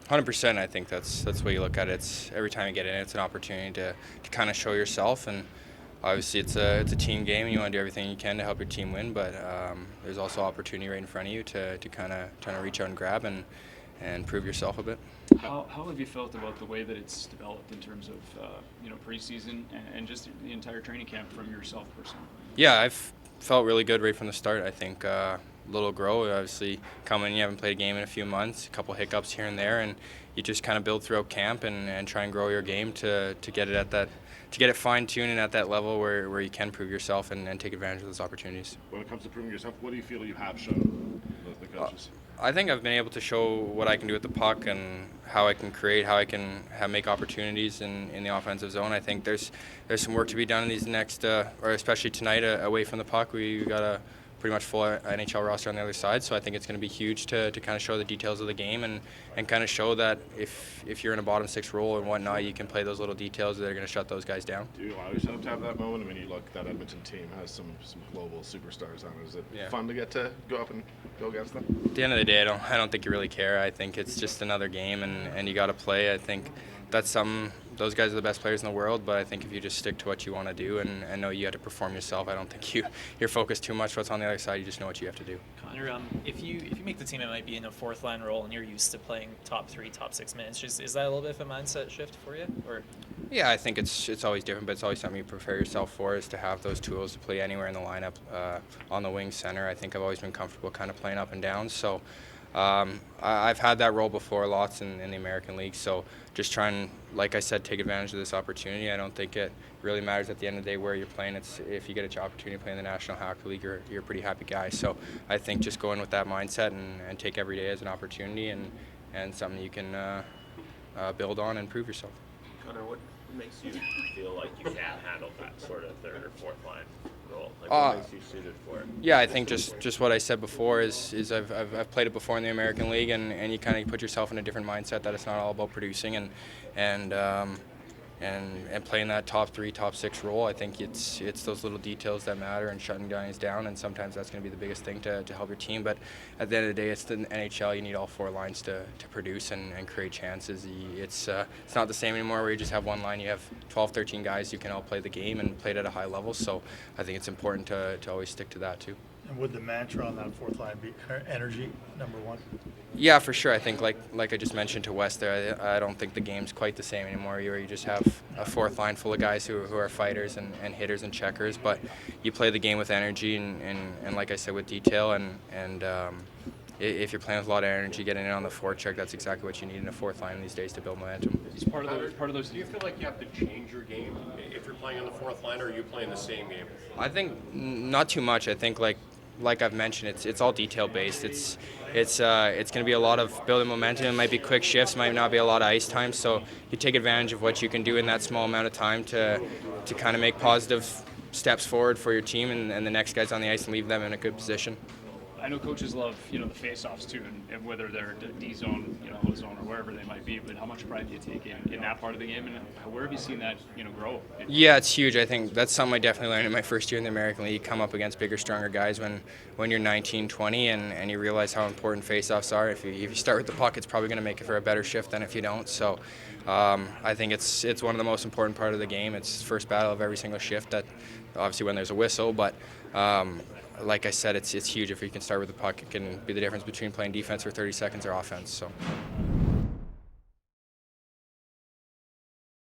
100%. I think that's the way you look at it. It's every time you get in, it's an opportunity to kind of show yourself, and obviously it's a team game, and you want to do everything you can to help your team win. But there's also opportunity right in front of you to kind of trying to reach out and grab and prove yourself a bit. How have you felt about the way that it's developed in terms of preseason and just the entire training camp from yourself personally? Yeah, I've felt really good right from the start. I think little grow. Obviously, coming, you haven't played a game in a few months, a couple hiccups here and there, and you just kind of build throughout camp and try and grow your game to get it at that, to get it fine tuned and at that level where you can prove yourself and take advantage of those opportunities. When it comes to proving yourself, what do you feel you have shown the coaches? I think I've been able to show what I can do with the puck and how I can create, how I can make opportunities in the offensive zone. I think there's some work to be done in these next, or especially tonight, away from the puck. We got a pretty much full NHL roster on the other side, so I think it's going to be huge to kind of show the details of the game and kind of show that if you're in a bottom six role and whatnot, you can play those little details that are going to shut those guys down. Do you allow yourself to have that moment? I mean, you look, that Edmonton team has some global superstars on it. Is it fun to get to go up and go against them? At the end of the day, I don't think you really care. I think it's just another game, and you got to play. I think that's those guys are the best players in the world, but I think if you just stick to what you want to do and know you have to perform yourself, I don't think you're focused too much what's on the other side. You just know what you have to do. Connor, if you make the team, it might be in a fourth line role, and you're used to playing top 3, top 6 minutes. Is that a little bit of a mindset shift for you, or? Yeah, I think it's always different, but it's always something you prepare yourself for, is to have those tools to play anywhere in the lineup, on the wing, center. I think I've always been comfortable kind of playing up and down, so I've had that role before lots in the American League, so just trying, like I said, take advantage of this opportunity. I don't think it really matters at the end of the day where you're playing. It's if you get an opportunity to play in the National Hockey League, you're a pretty happy guy. So I think just going with that mindset and take every day as an opportunity and something you can build on and prove yourself. Connor, what makes you feel like you can handle that sort of third or fourth line role? Like what makes you suited for it? Yeah, I think just what I said before is I've played it before in the American League, and you kind of put yourself in a different mindset that it's not all about producing and playing that top 3, top 6 role. I think it's those little details that matter and shutting guys down, and sometimes that's going to be the biggest thing to help your team. But at the end of the day, it's the NHL. You need all 4 lines to produce and create chances. It's not the same anymore where you just have one line. You have 12, 13 guys who can all play the game and play it at a high level. So I think it's important to always stick to that too. And would the mantra on that fourth line be energy, number one? Yeah, for sure. I think like I just mentioned to Wes there, I don't think the game's quite the same anymore. Where you just have a fourth line full of guys who are fighters and hitters and checkers, but you play the game with energy and like I said, with detail and if you're playing with a lot of energy, getting in on the forecheck, that's exactly what you need in a fourth line these days to build momentum. Is part of those. Do you feel like you have to change your game if you're playing on the fourth line, or are you playing the same game? I think not too much. I think like I've mentioned, it's all detail based. It's going to be a lot of building momentum. It might be quick shifts, might not be a lot of ice time. So you take advantage of what you can do in that small amount of time to kind of make positive steps forward for your team and the next guys on the ice and leave them in a good position. I know coaches love the face-offs too, and whether they're D zone, O zone, or wherever they might be. But how much pride do you take in that part of the game, and where have you seen that grow? Yeah, it's huge. I think that's something I definitely learned in my first year in the American League. You come up against bigger, stronger guys when you're 19, 20, and you realize how important face-offs are. If you start with the puck, it's probably going to make it for a better shift than if you don't. So I think it's one of the most important part of the game. It's the first battle of every single shift. That obviously when there's a whistle, but. Like I said, it's huge. If you can start with the puck, it can be the difference between playing defense for 30 seconds or offense. So.